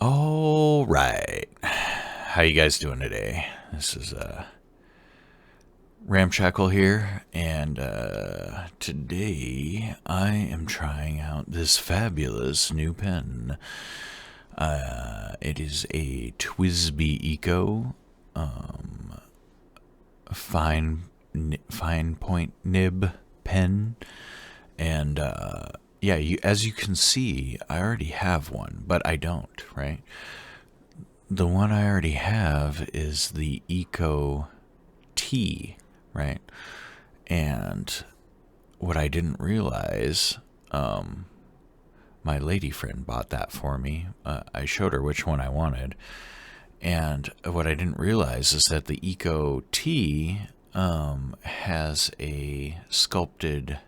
All right. How you guys doing today? This is Ramshackle here, and today I am trying out this fabulous new pen. It is a TWSBI ECO fine point nib pen, and yeah, as you can see, I already have one, but I don't, right? The one I already have is the ECO T, right? And what I didn't realize, my lady friend bought that for me. I showed her which one I wanted. And what I didn't realize is that the ECO T has a sculpted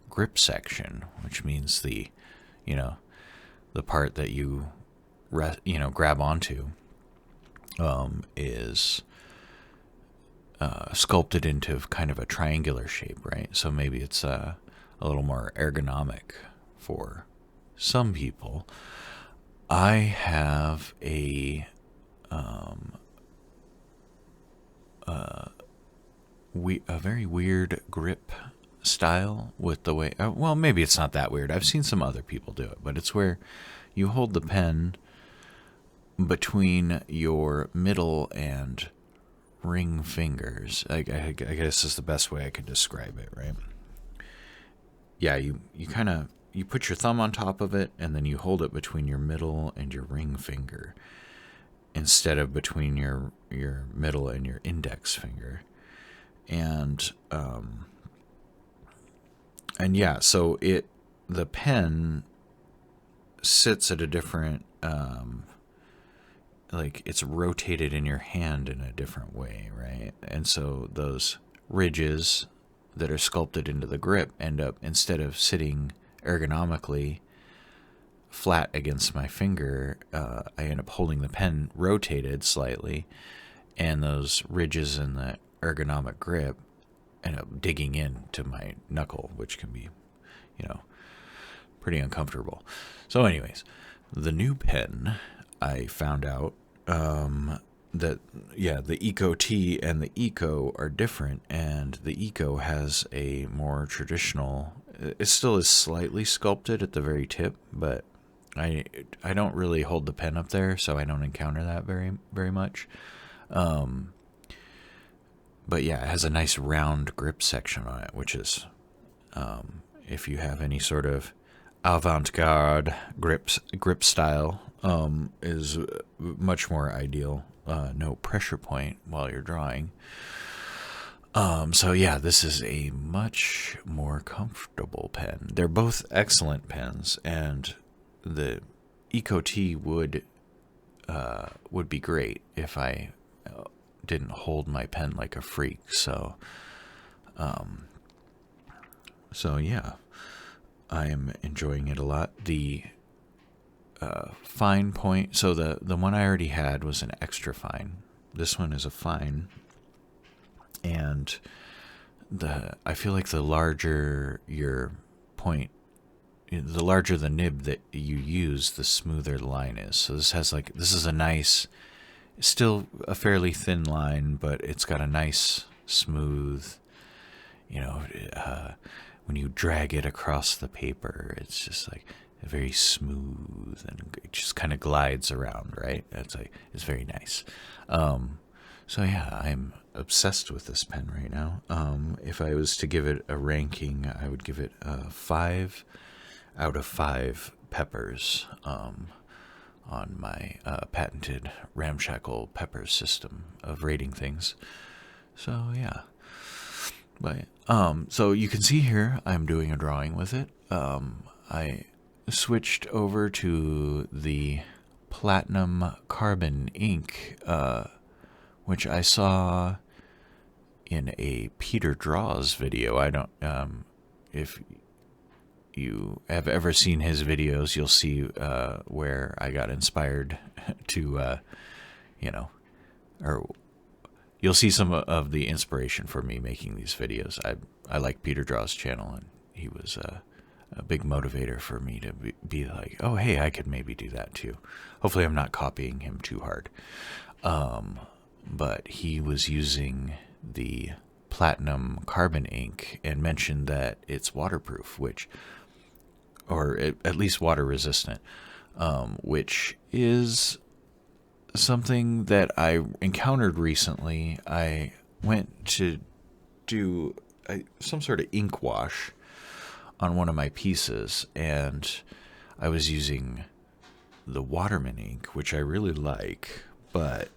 grip section, which means the part that you grab onto is sculpted into kind of a triangular shape, right? So maybe it's a little more ergonomic for some people. I have a very weird grip style with the way, well, maybe it's not that weird. I've seen some other people do it, but it's where you hold the pen between your middle and ring fingers. I guess is the best way I could describe it, right? Yeah, you put your thumb on top of it, and then you hold it between your middle and your ring finger instead of between your middle and your index finger. And yeah, so the pen sits at a different like it's rotated in your hand in a different way, right? And so those ridges that are sculpted into the grip end up, instead of sitting ergonomically flat against my finger, I end up holding the pen rotated slightly, and those ridges in the ergonomic grip end up digging into my knuckle, which can be, pretty uncomfortable. So anyways, the new pen, I found out that, yeah, the ECO T and the ECO are different, and the ECO has a more traditional, it still is slightly sculpted at the very tip, but I don't really hold the pen up there, so I don't encounter that very, very much. But yeah, it has a nice round grip section on it, which is, if you have any sort of avant-garde grip style, is much more ideal. No pressure point while you're drawing. So yeah, this is a much more comfortable pen. They're both excellent pens, and the ECO T would be great if I didn't hold my pen like a freak. So yeah, I am enjoying it a lot. The fine point, so the one I already had was an extra fine. This one is a fine, and I feel like the larger your point, the larger the nib that you use, the smoother the line is. So this is a nice, still a fairly thin line, but it's got a nice smooth, when you drag it across the paper, it's just like very smooth, and it just kind of glides around, right? It's very nice. So yeah, I'm obsessed with this pen right now. If I was to give it a ranking, I would give it 5 out of 5 peppers on my patented Ramshackle pepper system of rating things. So yeah, but so you can see here I'm doing a drawing with it. I switched over to the platinum carbon ink, which I saw in a Peter Draws video. I don't, if you have ever seen his videos, you'll see where I got inspired to, or you'll see some of the inspiration for me making these videos. I like Peter Draws' channel, and he was a big motivator for me to be like, oh, hey, I could maybe do that too. Hopefully I'm not copying him too hard. But he was using the platinum carbon ink and mentioned that it's waterproof, or at least water resistant, which is something that I encountered recently. I went to do some sort of ink wash on one of my pieces, and I was using the Waterman ink, which I really like, but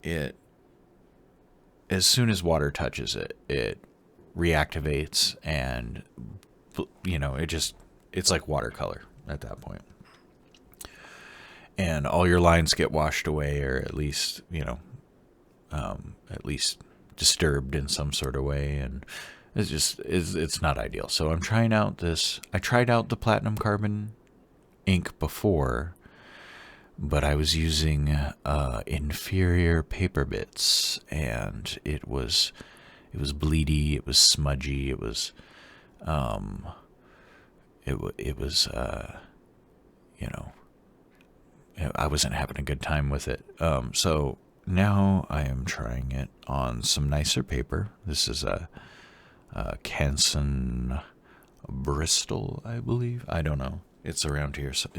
it, as soon as water touches it, it reactivates, and it's like watercolor at that point. And all your lines get washed away, or at least, at least disturbed in some sort of way, and it's not ideal. So I'm trying out this. I tried out the platinum carbon ink before, but I was using inferior paper bits, and it was bleedy, it was smudgy, it was I wasn't having a good time with it. So now I am trying it on some nicer paper. This is a Canson Bristol, I believe. I don't know. It's around here. So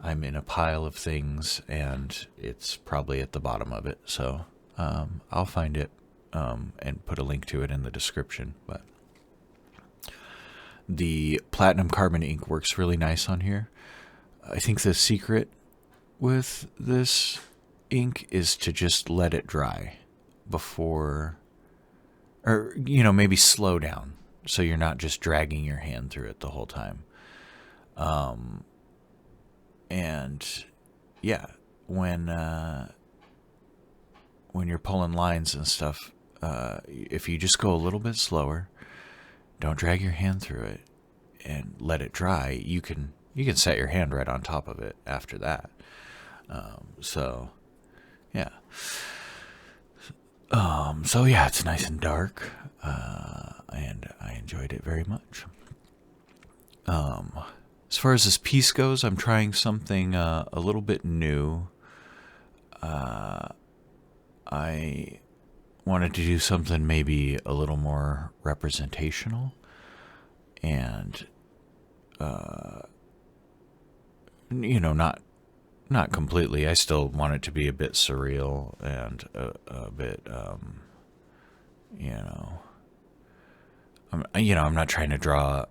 I'm in a pile of things, and it's probably at the bottom of it. So I'll find it and put a link to it in the description. But the platinum carbon ink works really nice on here. I think the secret with this ink is to just let it dry before, or maybe slow down so you're not just dragging your hand through it the whole time. And yeah, when you're pulling lines and stuff, if you just go a little bit slower, don't drag your hand through it, and let it dry, you can set your hand right on top of it after that. So yeah. So yeah, it's nice and dark, and I enjoyed it very much. As far as this piece goes, I'm trying something a little bit new. I wanted to do something maybe a little more representational, and not completely. I still want it to be a bit surreal and a bit, I'm not trying to draw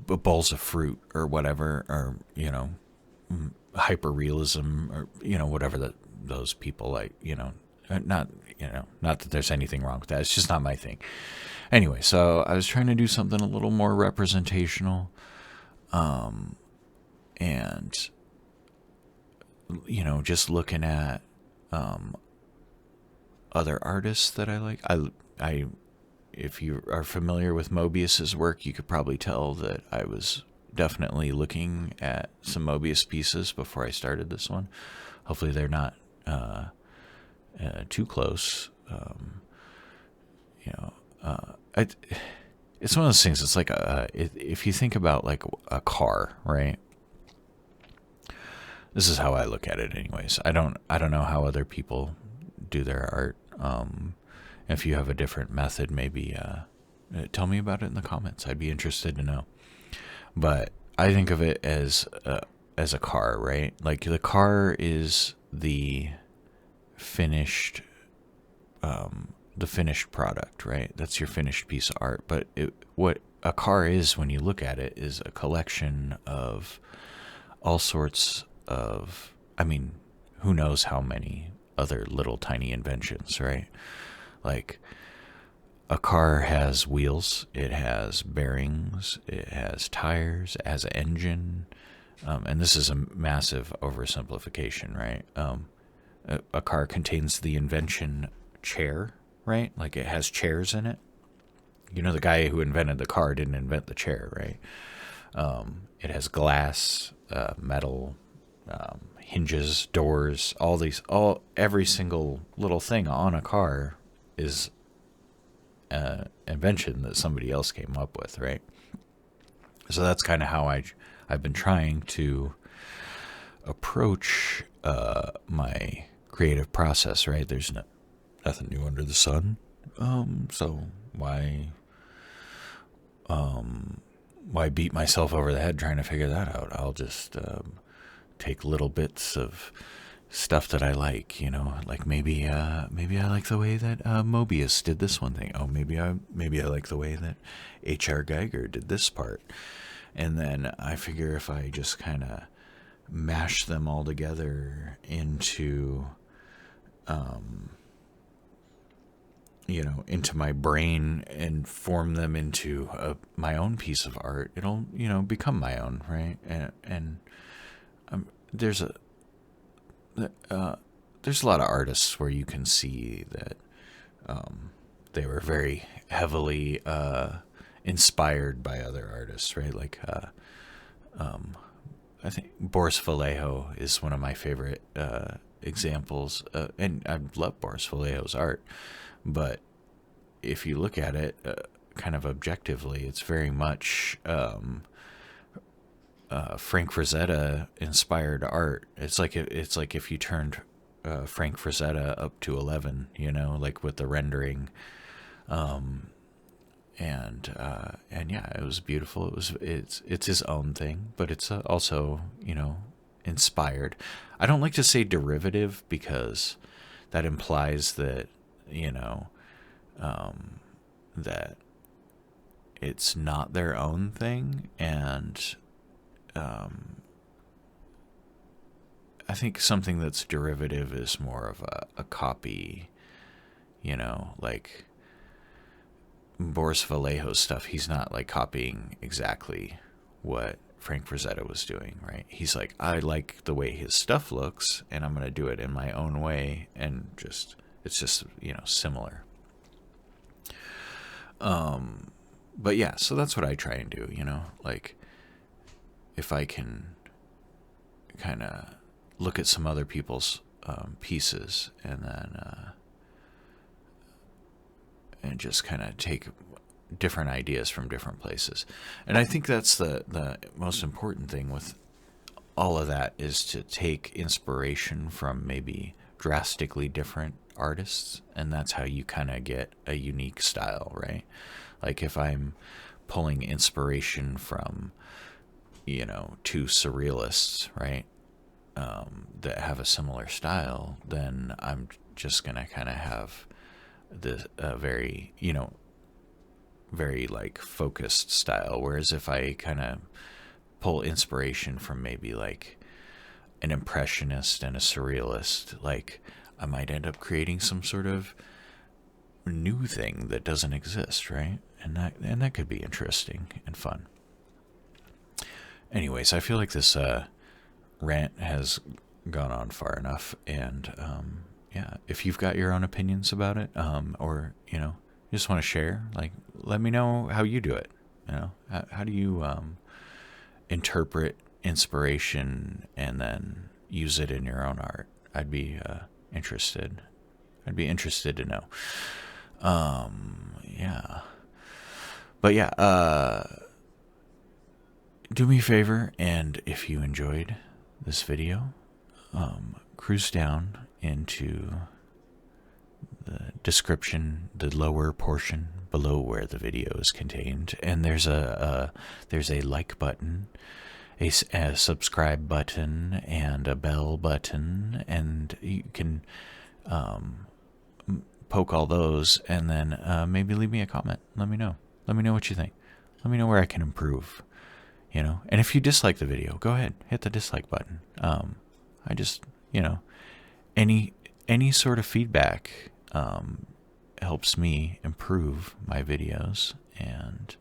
bowls of fruit or whatever, or hyper realism, or whatever those people like. Not that there's anything wrong with that. It's just not my thing. Anyway, so I was trying to do something a little more representational, and just looking at other artists that I like. I if you are familiar with Mobius's work, you could probably tell that I was definitely looking at some Mobius pieces before I started this one. Hopefully they're not too close. It's one of those things. It's like if you think about like a car, right? This is how I look at it, anyways. I don't know how other people do their art. If you have a different method, maybe tell me about it in the comments. I'd be interested to know. But I think of it as a car, right? Like the car is the finished product, right? That's your finished piece of art. But what a car is, when you look at it, is a collection of all sorts of, who knows how many other little tiny inventions, right? Like a car has wheels, it has bearings, it has tires, it has an engine, and this is a massive oversimplification, right? A car contains the invention chair, right? Like it has chairs in it. The guy who invented the car didn't invent the chair, right? It has glass, metal. hinges, doors, every single little thing on a car is an invention that somebody else came up with, right? So that's kind of how I've been trying to approach my creative process, right? There's nothing new under the sun. So why beat myself over the head trying to figure that out? I'll just take little bits of stuff that I like, like maybe I like the way that Mobius did this one thing. Oh, maybe I like the way that H.R. Geiger did this part. And then I figure if I just kind of mash them all together into into my brain and form them into my own piece of art, it'll become my own, right? And there's a lot of artists where you can see that they were very heavily inspired by other artists, right? Like I think Boris Vallejo is one of my favorite examples, and I love Boris Vallejo's art, but if you look at it kind of objectively, it's very much Frank Frazetta inspired art. It's like if you turned Frank Frazetta up to 11, like with the rendering, and yeah, it was beautiful. It's his own thing, but it's also inspired. I don't like to say derivative because that implies that that it's not their own thing, and I think something that's derivative is more of a copy, like Boris Vallejo's stuff. He's not like copying exactly what Frank Frazetta was doing, right? He's like, I like the way his stuff looks, and I'm going to do it in my own way, and it's just similar. But yeah, so that's what I try and do, like if I can kind of look at some other people's pieces and then and just kind of take different ideas from different places. And I think that's the most important thing with all of that, is to take inspiration from maybe drastically different artists, and that's how you kind of get a unique style, right? Like if I'm pulling inspiration from two surrealists, right, that have a similar style, then I'm just gonna kind of have this very very like focused style. Whereas if I kind of pull inspiration from maybe like an impressionist and a surrealist, like I might end up creating some sort of new thing that doesn't exist, right? And that could be interesting and fun. Anyways, I feel like this rant has gone on far enough, and yeah, if you've got your own opinions about it, or you just want to share, like, let me know how you do it. How do you interpret inspiration and then use it in your own art? I'd be interested. I'd be interested to know. Yeah. But yeah, do me a favor, and if you enjoyed this video, cruise down into the description, the lower portion below where the video is contained, and there's a like button, a subscribe button, and a bell button, and you can poke all those, and then maybe leave me a comment. Let me know what you think. Let me know where I can improve, and if you dislike the video, go ahead, hit the dislike button. I just, any sort of feedback helps me improve my videos, and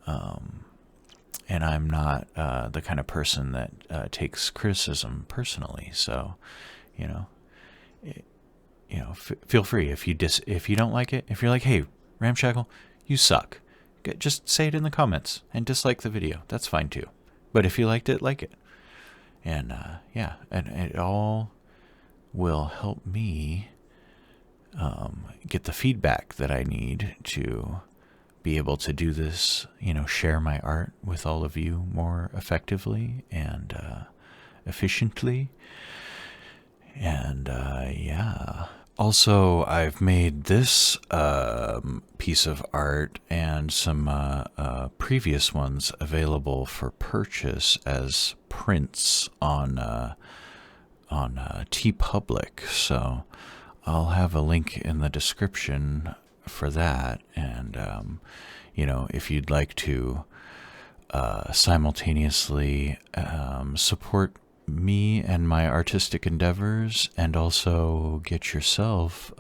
I'm not the kind of person that takes criticism personally. So, feel free, if you don't like it, if you're like, hey, Ramshackle, you suck, just say it in the comments and dislike the video. That's fine too. But if you liked it, like it. And yeah, and it all will help me get the feedback that I need to be able to do this, share my art with all of you more effectively and efficiently. And yeah. Also, I've made this piece of art and some previous ones available for purchase as prints on TeePublic. So I'll have a link in the description for that. And, if you'd like to simultaneously support me and my artistic endeavors and also get yourself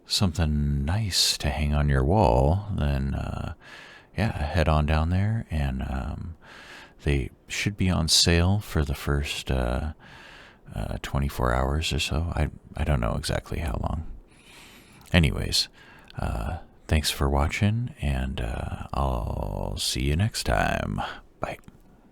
something nice to hang on your wall, then yeah, head on down there. And they should be on sale for the first 24 hours or so. I don't know exactly how long. Anyways, thanks for watching, and I'll see you next time. Bye.